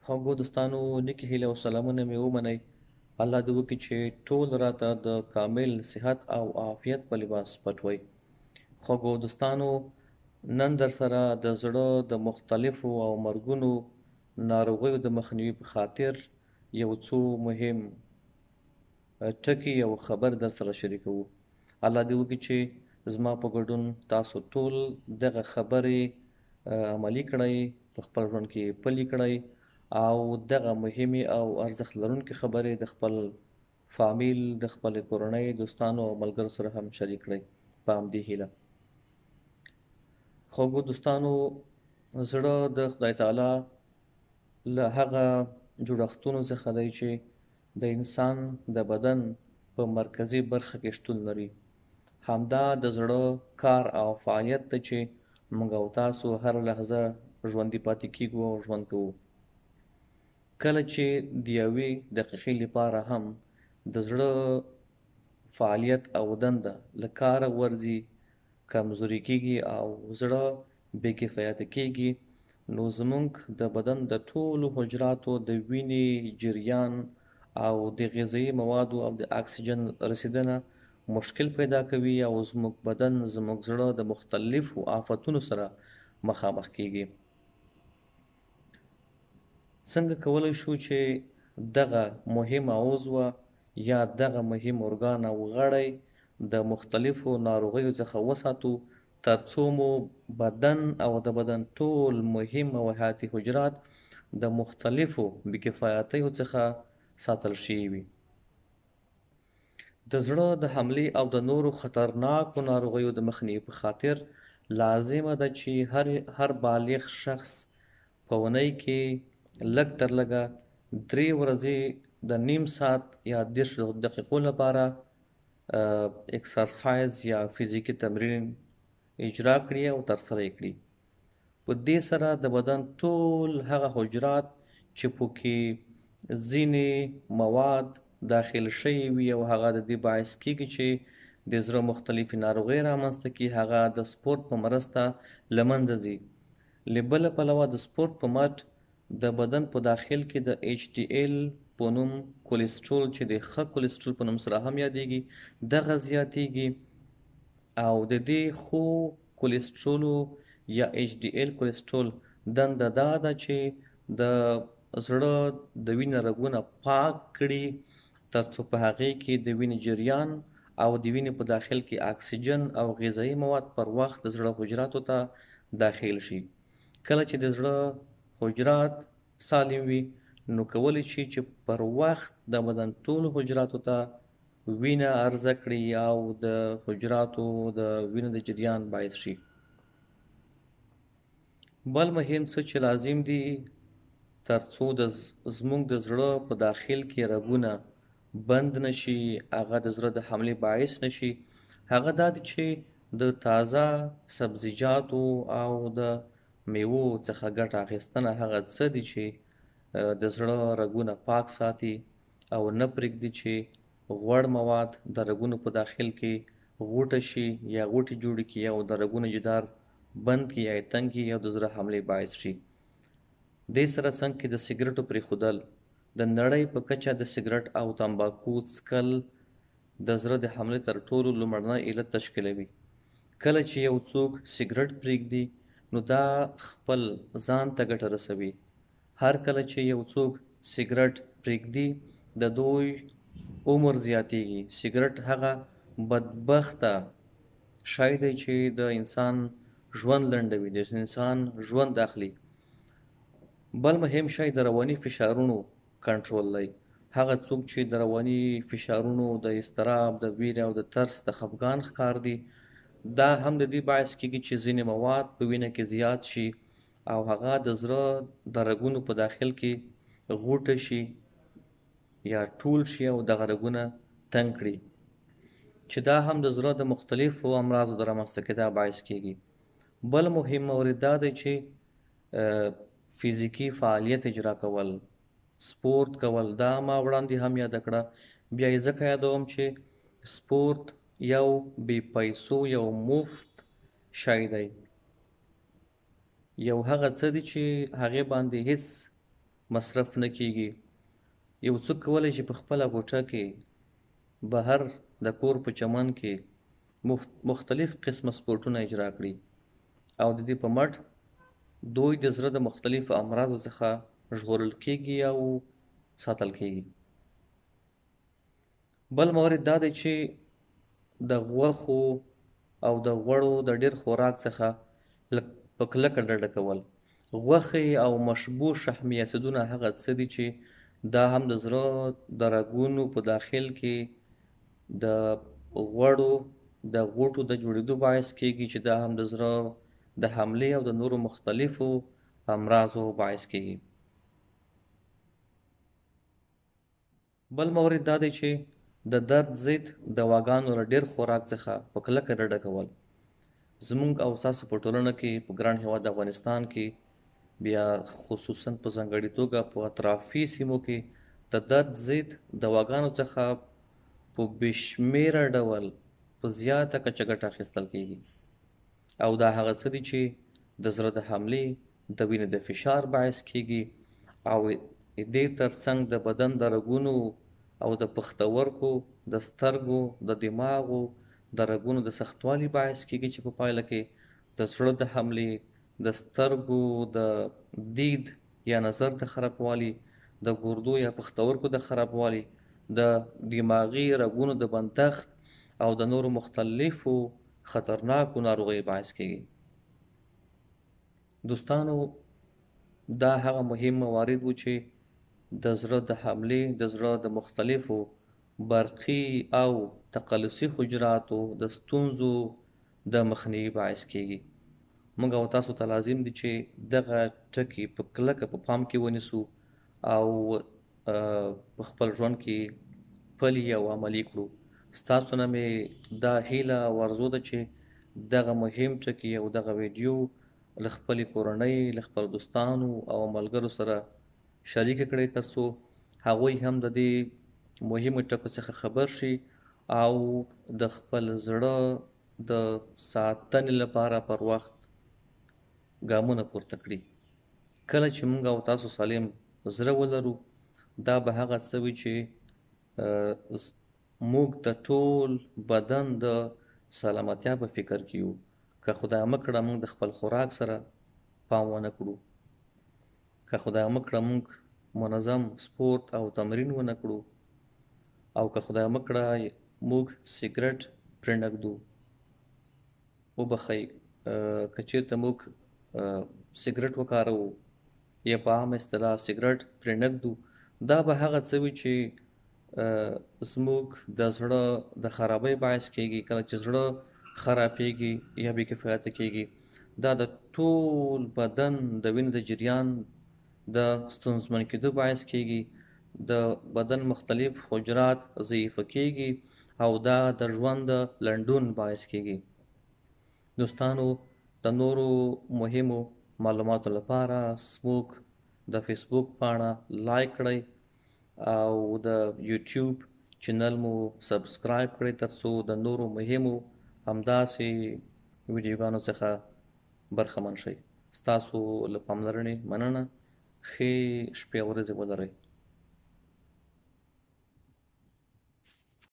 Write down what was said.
خوږو دوستانو نیکې هیلې او سلامونه مې ومنئ. الله دې وکړي چې ټول راته د کامل صحت او عافیت په لباس پټوئ. خوږو دوستانو، نن در سره د زړه د مختلفو او مرګونو ناروغیو د مخنیوي په خاطر یو څو مهم ټکي او خبر در سره شریکوو. الله دې وکړي چې زما په ګډون تاسو ټول دغه خبرې عملي کړئ، په خپل ژوند کې پلي کړئ او دغه مهمې او ارزښت لرونکې خبرې د خپل فامیل، د خپلې کورنۍ، دوستانو او ملګرو سره هم شریک کړئ په همدې هیله. خوږو دوستانو، زړه د خدای تعالی له هغه جوړښتونو څخه دی چې د انسان د بدن په مرکزي برخه کې شتون لري. همدا د زړه کار او فعالیت دی چې موږ او تاسو هر لحظه ژوندي پاتې کیږو او ژوند کوو. کله چې د یوې دقیقې لپاره هم د زړه فعالیت او دنده له کاره ورځي، کمزوري کیږي او زړه بې کفایته کیږي، نو زموږ د بدن د ټولو حجراتو د وینې جریان او د غذایي موادو او د اکسیجن رسیدنه مشکل پیدا کوي او زموږ بدن، زموږ زړه د مختلفو آفتونو سره مخامخ کیږي. څنګه کولی شو چې دغه مهمه عضوه یا دغه مهم ارګان او غړی د مختلفو ناروغیو څخه وساتو، ترڅو مو بدن او د بدن ټول مهم او حیاتي حجرات د مختلفو بېکفایتیو څخه ساتل شوي وي. د زړه د حملې او د نورو خطرناکو ناروغیو د مخنیوي په خاطر لازمه ده چې هر بالغ شخص په اونۍ کې لږ تر لږه 3 ورځې د نیم ساعت یا 10 دقیقو لپاره اکسرسایز یا فزیکي تمرین اجرا کړي او ترسره یې کړي. په دې سره د بدن ټول هغه حجرات چې پکې ځینې مواد داخل شوي وي او هغه د دې باعث کیږي چې د زړه مختلفې ناروغۍ رامنځته کړي، هغه د سپورت په مرسته له منځه ځي. له بله پلوه د سپورت په مټ د بدن په داخل کې د HDL په نوم کولیسټرول چې د ښه کولیسټرول په نوم سره هم یادیږي، دغه زیاتیږي او د دې ښو کولیسټرولو یا HDL کولیسټرول دنده دا ده چې د زړه د وینې رګونه پاک کړي، ترڅو په هغې کې د وینې جریان او د وینې په داخل کې اکسیجن او غذایي مواد پر وخت د زړه حجراتو ته داخل شي. کله چې د زړه حجرات سالم وي، نو کولی شي چې پر وخت د بدن ټولو حجراتو ته وینه عرضه کړي او د حجراتو د وینې د جریان باعث شي. بل مهم څه چې لازم دي ترڅو زموږ د زړه په داخل کې رګونه بند نشي، هغه د زړه د حملې باعث نشي، هغه دا دی چې د تازه سبزیجاتو او د میوو څخه ګټه اخیستنه هغه څه دي چې د زړه رګونه پاک ساتي او نه پرېږدي چې غوړ مواد د رګونو په داخل کې غوټه شي یا غوټې جوړې کړي او د رګونو جدار بند کړي یا یې تنګ کړي او د زړه حملې باعث شي. دې سره څنګ کې د سګرټو پرېښودل، د نړۍ په کچه د سګرټ او تمباکو څکل د زړه د حملې تر ټولو لومړنی علت تشکیلوي. کله چې یو څوک سګرټ پرېږدي، نو دا خپل ځان ته ګټه رسوي. هر کله چې یو څوک سګرټ پرېږدي، د دوی عمر زیاتیږي. سګرټ هغه بدبخته شی دی چې د انسان ژوند لنډوي، د انسان ژوند اخلي. بل مهم شی د رواني فشارونو کنټرول دی. هغه څوک چې د رواني فشارونو، د اضطراب، د ویرې او د ترس د خفګان ښکار دي، دا هم د دې باعث کیږي چې ځینې مواد په وینه کې زیات شي او هغه د زړه د رګونو په داخل کې غوټه شي یا ټول شي او دغه رګونه تنګ کړي، چې دا هم د زړه د مختلفو امراضو د رامنځته کېدا باعث کیږي. بل مهم مورد دا دی چې فزیکي فعالیت اجرا کول، سپورت کول. دا ما وړاندې هم یاد کړه، بیا یې ځکه یادوم چې سپورت یو بې پیسو یو مفت شی دی، یو هغه څه دی چې هغې باندې هیڅ مصرف نه کیږي. یو څوک کولی شي په خپله کوټه کې بهر د کور په چمن کې مختلف قسمه سپورټونه اجرا کړي او د دې په مټ دوی د زړه د مختلفو امراضو څخه ژغورل کیږي او ساتل کیږي. بل مورد دا دی چې د غوښو او د غوړو د ډیر خوراک څخه په کلکه ډډه کول. غوښې او مشبوع شحمي اسیدونه هغه څه دي چې دا هم د زړه د رګونو په داخل کې د غوړو د غوټو د جوړېدو باعث کیږي چې دا هم د زړه د حملې او د نورو مختلفو امراضو باعث کیږي. بل مورد دا دی چې د درد ضد دواګانو له ډیر خوراک څخه په کلکه ډډه کول. زموږ او ستاسو په ټولنه کې په ګران هېواد افغانستان کې بیا خصوصا په ځانګړې توګه په اطرافي سیمو کې د درد ضد دواګانو څخه په بې شمېره ډول په زیاته کچه ګټه اخیستل کیږي او دا هغه څه دي چې د زړه د حملې د وینې د فشار باعث کیږي او دې ترڅنګ د بدن د رګونو او د پښتورګو د سترګو د دماغو د رګونو د سختوالي باعث کیږي چې په پایله کې د زړه د حملې د سترګو د دید یا نظر د خرابوالي د ګردو یا پښتورګو د خرابوالي د دماغي رګونو د بندښت او د نورو مختلفو خطرناکو ناروغیو باعث کیږي. دوستانو دا هغه مهم موارد وو چې د زړه د حملې د زړه د مختلفو برقي او تقلصي حجراتو د ستونزو د مخنیوي باعث کیږي. موږ او تاسو ته لازم دي چې دغه ټکي په کلکه په پام کې ونیسو او په خپل ژوند کې پلي او عملي کړو. ستاسو نه مې دا هیله او ارزو ده چې دغه مهم ټکي او دغه ویډیو له خپلې کورنۍ له خپلو دوستانو او ملګرو سره شریک کړئ ترڅو هغوی هم د دې مهمو ټکو څخه خبر شي او د خپل زړه د ساتنې لپاره پر وخت ګامونه پورته کړي. کله چې موږ او تاسو سالم زړه ولرو دا به هغه څه وي چې موږ د ټول بدن د سلامتیا په فکر کې یو. که خدای مکړه موږ د خپل خوراک سره پام ونه کړو، که خدای مکړه موږ منظم سپورت او تمرین ونه کړو، او که خدای مکړه موږ سیګرټ پرې نږدو، وبخئ که چېرته موږ سیګرټ وکاروو یا په عامه اصطلاح سیګرټ پرې نږدو، دا به هغه څه وي چې زموږ د زړه د خرابۍ باعث کیږي. کله چې زړه خرابېږي یا بې کفایته کیږي دا د ټول بدن د وینې د جریان د ستونزمن کېدو باعث کیږي. د بدن مختلف حجرات ضعیفه کیږي او دا د ژوند د لنډون باعث کیږي. دوستانو د نورو مهمو معلوماتو لپاره زموږ د فیسبوک پاڼه لایک کړئ او د یوټیوب چینل مو سبسکرایب کړئ ترڅو د نورو مهمو همداسې ویډیوګانو څخه برخمن شئ. ستاسو له پاملرنې مننه. ښې شپې او ورځې ولرئ.